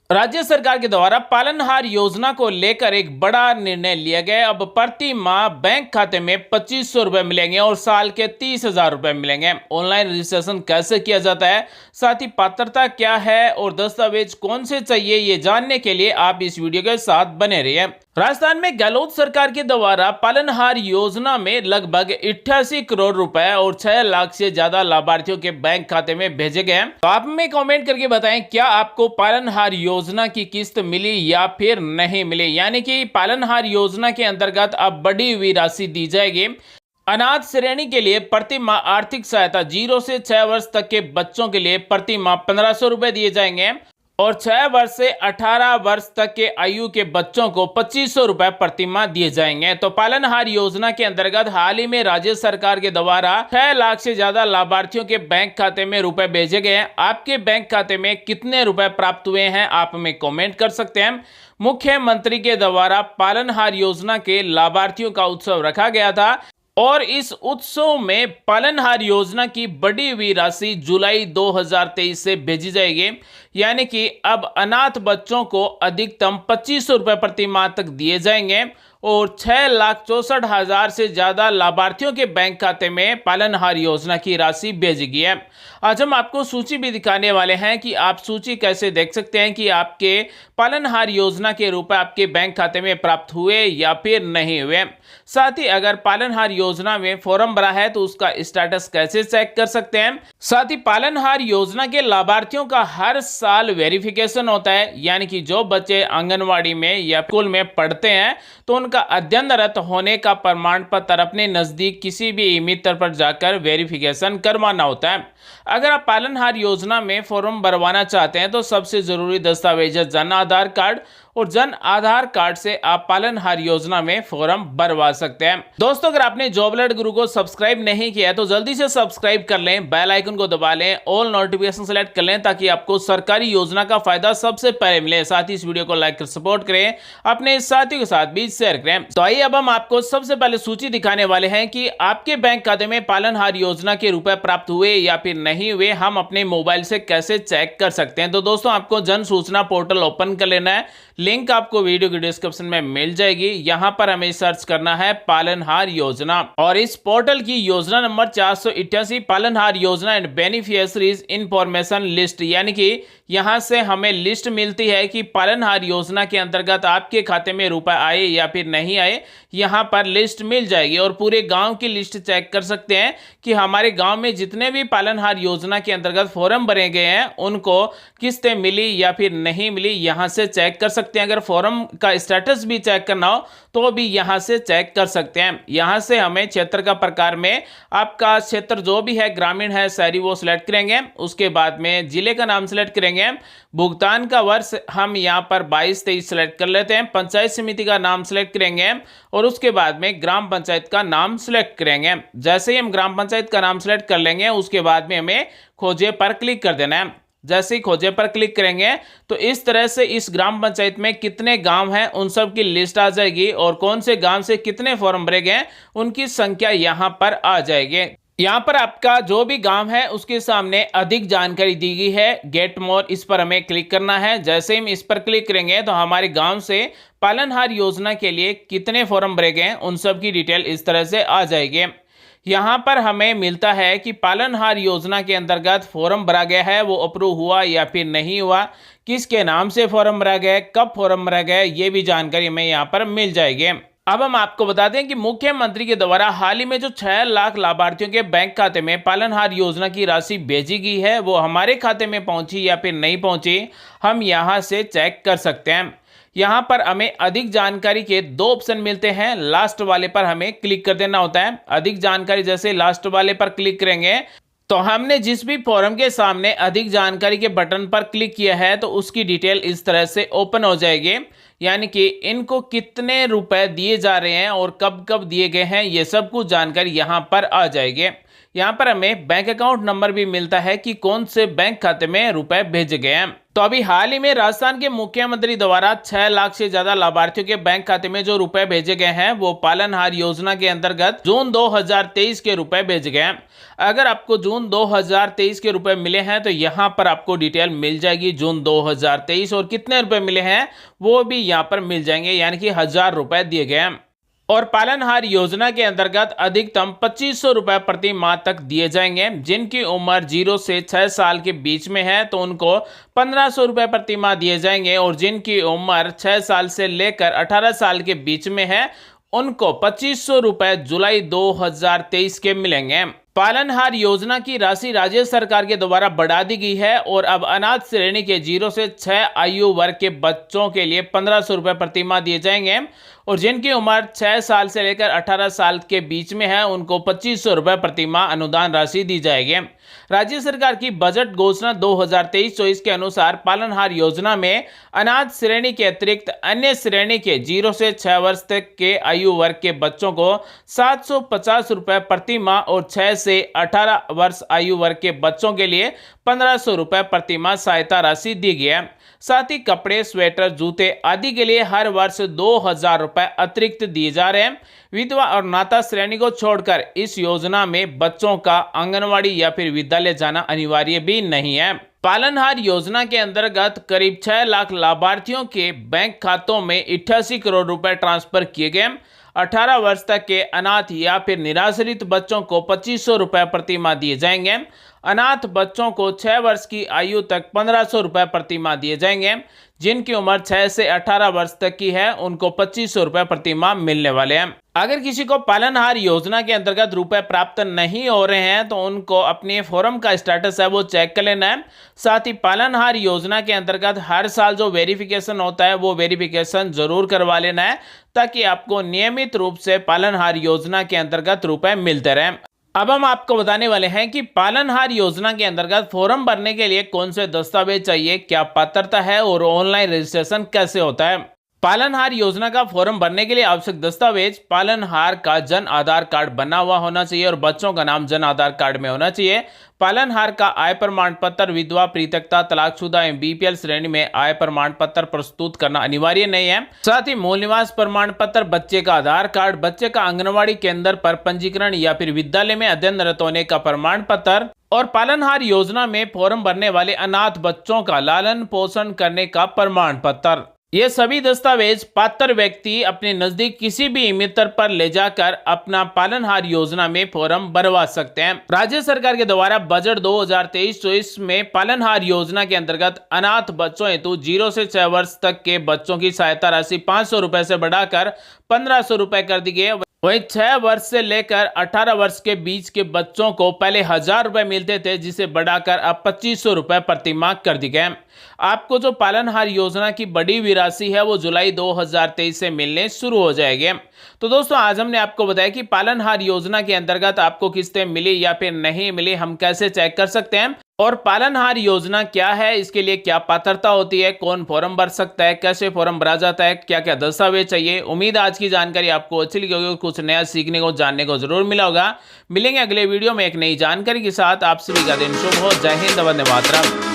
राज्य सरकार के द्वारा पालनहार योजना को लेकर एक बड़ा निर्णय लिया गया। अब प्रति माह बैंक खाते में 2500 रुपए मिलेंगे और साल के 30,000 रुपए मिलेंगे। ऑनलाइन रजिस्ट्रेशन कैसे किया जाता है, साथ ही पात्रता क्या है और दस्तावेज कौन से चाहिए, ये जानने के लिए आप इस वीडियो के साथ बने रहिए। राजस्थान में गहलोत सरकार के द्वारा पालनहार योजना में लगभग 88 करोड़ रुपए और 6 लाख से ज्यादा लाभार्थियों के बैंक खाते में भेजे गए हैं। तो आप हमें कमेंट करके बताएं, क्या आपको पालनहार योजना की किस्त मिली या फिर नहीं मिली। यानी कि पालनहार योजना के अंतर्गत अब बढ़ी हुई राशि दी जाएगी। अनाथ श्रेणी के लिए प्रति माह आर्थिक सहायता 0 से 6 वर्ष तक के बच्चों के लिए प्रति माह 1500 रुपए दिए जाएंगे और 6 वर्ष से 18 वर्ष तक के आयु के बच्चों को 2500 रुपए प्रति माह दिए जाएंगे। तो पालनहार योजना के अंतर्गत हाल ही में राज्य सरकार के द्वारा 6 लाख से ज्यादा लाभार्थियों के बैंक खाते में रुपए भेजे गए हैं। आपके बैंक खाते में कितने रुपए प्राप्त हुए हैं, आप हमें कमेंट कर सकते हैं। मुख्यमंत्री के द्वारा पालनहार योजना के लाभार्थियों का उत्सव रखा गया था और इस उत्सव में पालनहार योजना की बढ़ी हुई राशि जुलाई 2023 से भेजी जाएगी। यानी कि अब अनाथ बच्चों को अधिकतम 2500 रुपए प्रति माह तक दिए जाएंगे और 6,64,000 से ज्यादा लाभार्थियों के बैंक खाते में पालनहार योजना की राशि भेजी गई है। आज हम आपको सूची भी दिखाने वाले हैं कि आप सूची कैसे देख सकते हैं कि आपके पालनहार योजना के रुपए आपके बैंक खाते में प्राप्त हुए या फिर नहीं हुए। साथ ही अगर पालनहार योजना में फॉर्म भरा है तो उसका स्टेटस कैसे चेक कर सकते हैं। साथ ही पालनहार योजना के लाभार्थियों का हर साल वेरिफिकेशन होता है। यानी कि जो बच्चे आंगनवाड़ी में या स्कूल में पढ़ते हैं तो उनका अध्ययनरत होने का प्रमाण पत्र अपने नजदीक किसी भी मित्र पर जाकर वेरिफिकेशन करवाना होता है। अगर आप पालनहार योजना में फॉर्म भरवाना चाहते हैं तो सबसे जरूरी दस्तावेज है जन आधार कार्ड और जन आधार कार्ड से आप पालनहार योजना में फॉर्म भरवा सकते हैं। दोस्तों, अगर आपने जॉब अलर्ट गुरु को सब्सक्राइब नहीं किया है तो जल्दी से सब्सक्राइब कर लें, बेल आइकन को दबा लें, ऑल नोटिफिकेशन सेलेक्ट कर लें ताकि आपको सरकारी योजना का फायदा सबसे पहले मिले। साथ ही इस वीडियो को लाइक कर सपोर्ट करें, अपने साथियों के साथ भी शेयर करें। तो आइए अब हम आपको सबसे पहले सूची दिखाने वाले हैं कि आपके बैंक खाते में पालनहार योजना के रुपए प्राप्त हुए या फिर नहीं हुए, हम अपने मोबाइल से कैसे चेक कर सकते हैं। तो दोस्तों, आपको जन सूचना पोर्टल ओपन कर लेना है। लिंक आपको वीडियो के डिस्क्रिप्शन में मिल जाएगी। यहां पर हमें सर्च करना है पालनहार योजना और इस पोर्टल की योजना नंबर 488 पालनहार योजना एंड बेनिफिशियरीज इंफॉर्मेशन लिस्ट। यानी कि यहां से हमें लिस्ट मिलती है कि पालनहार योजना के अंतर्गत आपके खाते में रुपए आए या फिर नहीं आए। यहां पर लिस्ट मिल जाएगी और पूरे गांव की लिस्ट चेक कर सकते हैं कि हमारे गांव में जितने भी पालनहार योजना के अंतर्गत फॉर्म भरे गए हैं उनको किस्तें मिली या फिर नहीं मिली, यहां से चेक कर सकते हैं। अगर फॉर्म का स्टेटस भी चेक करना हो तो भी यहां से चेक कर सकते हैं। यहां से हमें क्षेत्र का प्रकार में आपका क्षेत्र जो भी है, ग्रामीण है, शहरी, वो सिलेक्ट करेंगे। उसके बाद में जिले का नाम सिलेक्ट करेंगे। भुगतान का वर्ष हम यहां पर 22-23 सिलेक्ट कर लेते हैं। पंचायत समिति का नाम सिलेक्ट करेंगे और उसके बाद में ग्राम पंचायत का नाम सिलेक्ट करेंगे। जैसे ही हम ग्राम पंचायत का नाम सिलेक्ट कर लेंगे उसके बाद में हमें खोजे पर क्लिक कर देना है। जैसे ही खोजे पर क्लिक करेंगे तो इस तरह से इस ग्राम पंचायत में कितने गांव हैं उन सब की लिस्ट आ जाएगी और कौन से गांव से कितने फॉर्म भरे गए उनकी संख्या यहां पर आ जाएगी। यहां पर आपका जो भी गांव है उसके सामने अधिक जानकारी दी गई है, गेट मोर, इस पर हमें क्लिक करना है। जैसे ही हम इस पर क्लिक करेंगे तो हमारे गांव से पालनहार योजना के लिए कितने फॉर्म भरे गए उन सब की डिटेल इस तरह से आ जाएगी। यहाँ पर हमें मिलता है कि पालनहार योजना के अंतर्गत फॉर्म भरा गया है, वो अप्रूव हुआ या फिर नहीं हुआ, किसके नाम से फॉर्म भरा गया, कब फॉर्म भरा गया, ये भी जानकारी हमें यहाँ पर मिल जाएगी। अब हम आपको बता दें कि मुख्यमंत्री के द्वारा हाल ही में जो 6 लाख लाभार्थियों के बैंक खाते में पालनहार योजना की राशि भेजी गई है वो हमारे खाते में पहुंची या फिर नहीं पहुंची, हम यहाँ से चेक कर सकते हैं। यहाँ पर हमें अधिक जानकारी के 2 ऑप्शन मिलते हैं। लास्ट वाले पर हमें क्लिक कर देना होता है। अधिक जानकारी, जैसे लास्ट वाले पर क्लिक करेंगे तो हमने जिस भी फॉर्म के सामने अधिक जानकारी के बटन पर क्लिक किया है तो उसकी डिटेल इस तरह से ओपन हो जाएगी। यानी कि इनको कितने रुपए दिए जा रहे हैं और कब कब दिए गए हैं, ये सब कुछ जानकारी यहाँ पर आ जाएगी। यहाँ पर हमें बैंक अकाउंट नंबर भी मिलता है कि कौन से बैंक खाते में रुपए भेजे गए हैं। तो अभी हाल ही में राजस्थान के मुख्यमंत्री द्वारा 6 लाख से ज्यादा लाभार्थियों के बैंक खाते में जो रुपए भेजे गए हैं वो पालनहार योजना के अंतर्गत जून 2023 के रुपए भेजे गए हैं। अगर आपको जून 2023 के रुपए मिले हैं तो यहाँ पर आपको डिटेल मिल जाएगी। जून 2023 और कितने रुपए मिले हैं वो भी यहाँ पर मिल जाएंगे, यानी कि 1000 रुपए दिए गए हैं। और पालनहार योजना के अंतर्गत अधिकतम 2500 रुपए प्रति माह तक दिए जाएंगे। जिनकी उम्र 0 से 6 साल के बीच में है तो उनको 1500 रुपए प्रति माह दिए जाएंगे, और जिनकी उम्र 6 साल से लेकर 18 साल के बीच में है उनको 2500 रुपए जुलाई 2023 के मिलेंगे। पालनहार योजना की राशि राज्य सरकार के द्वारा बढ़ा दी गई है और अब अनाथ श्रेणी के 0 से 6 आयु वर्ग के बच्चों के लिए 1500 रुपए प्रति माह दिए जाएंगे, और जिनकी उम्र 6 साल से लेकर 18 साल के बीच में है उनको 2500 रुपए प्रति माह अनुदान राशि दी जाएगी। राज्य सरकार की बजट घोषणा 2023-24 के अनुसार पालनहार योजना में अनाथ श्रेणी के अतिरिक्त अन्य श्रेणी के 0 से 6 वर्ष तक के आयु वर्ग के बच्चों को 750 रुपए प्रति माह और 6 से 18 वर्ष आयु वर्ग के बच्चों के लिए 1500 रुपए प्रति माह सहायता राशि दी गई है। साथ ही कपड़े, स्वेटर, जूते आदि के लिए हर वर्ष 2000 रुपए अतिरिक्त दिए जा रहे हैं। विधवा और नाता श्रेणी को छोड़कर इस योजना में बच्चों का आंगनवाड़ी या फिर विद्यालय जाना अनिवार्य भी नहीं है। पालनहार योजना के अंतर्गत करीब 6 लाख लाभार्थियों के बैंक खातों में 88 करोड़ रुपए ट्रांसफर किए गए। 18 वर्ष तक के अनाथ या फिर निराश्रित बच्चों को 2500 रुपए प्रति माह दिए जाएंगे। अनाथ बच्चों को 6 वर्ष की आयु तक 1500 रुपए प्रति माह दिए जाएंगे। जिनकी उम्र 6 से 18 वर्ष तक की है उनको 2500 रुपए प्रति माह मिलने वाले हैं। अगर किसी को पालनहार योजना के अंतर्गत रुपए प्राप्त नहीं हो रहे हैं तो उनको अपने फॉर्म का स्टेटस है वो चेक कर लेना है। साथ ही पालनहार योजना के अंतर्गत हर साल जो वेरिफिकेशन होता है वो वेरिफिकेशन जरूर करवा लेना है, ताकि आपको नियमित रूप से पालनहार योजना के अंतर्गत रुपए मिलते रहें। अब हम आपको बताने वाले हैं कि पालनहार योजना के अंतर्गत फॉर्म भरने के लिए कौन से दस्तावेज चाहिए, क्या पात्रता है और ऑनलाइन रजिस्ट्रेशन कैसे होता है। पालनहार योजना का फॉर्म भरने के लिए आवश्यक दस्तावेज: पालनहार का जन आधार कार्ड बना हुआ होना चाहिए और बच्चों का नाम जन आधार कार्ड में होना चाहिए। पालनहार का आय प्रमाण पत्र, विधवा, पृथकता, तलाकशुदा एवं बीपीएल श्रेणी में आय प्रमाण पत्र प्रस्तुत करना अनिवार्य नहीं है। साथ ही मूल निवास प्रमाण पत्र, बच्चे का आधार कार्ड, बच्चे का आंगनवाड़ी केंद्र पर पंजीकरण या फिर विद्यालय में अध्ययनरत होने का प्रमाण पत्र, और पालनहार योजना में फॉर्म भरने वाले अनाथ बच्चों का लालन पोषण करने का प्रमाण पत्र। ये सभी दस्तावेज पात्र व्यक्ति अपने नजदीक किसी भी मित्र पर ले जाकर अपना पालनहार योजना में फॉर्म भरवा सकते हैं। राज्य सरकार के द्वारा बजट 2023-24 में पालनहार योजना के अंतर्गत अनाथ बच्चों हेतु 0 से 6 वर्ष तक के बच्चों की सहायता राशि 500 रुपए से बढ़ाकर 1500 रुपए कर दी गई। वहीं 6 वर्ष से लेकर 18 वर्ष के बीच के बच्चों को पहले 1000 रुपए मिलते थे, जिसे बढ़ाकर अब 2500 रुपए प्रति माह कर दी गए। आपको जो पालनहार योजना की बढ़ी हुई राशि है वो जुलाई 2023 से मिलने शुरू हो जाएगी। तो दोस्तों, आज हमने आपको बताया कि पालनहार योजना के अंतर्गत आपको किस्तें मिली या फिर नहीं मिली, हम कैसे चेक कर सकते हैं, और पालनहार योजना क्या है, इसके लिए क्या पात्रता होती है, कौन फॉर्म भर सकता है, कैसे फॉर्म भरा जाता है, क्या क्या दस्तावेज चाहिए। उम्मीद आज की जानकारी आपको अच्छी लगी होगी, कुछ नया सीखने को, जानने को जरूर मिला होगा। मिलेंगे अगले वीडियो में एक नई जानकारी के साथ। आप सभी का दिन शुभ हो। जय हिंद, वंदे मातरम।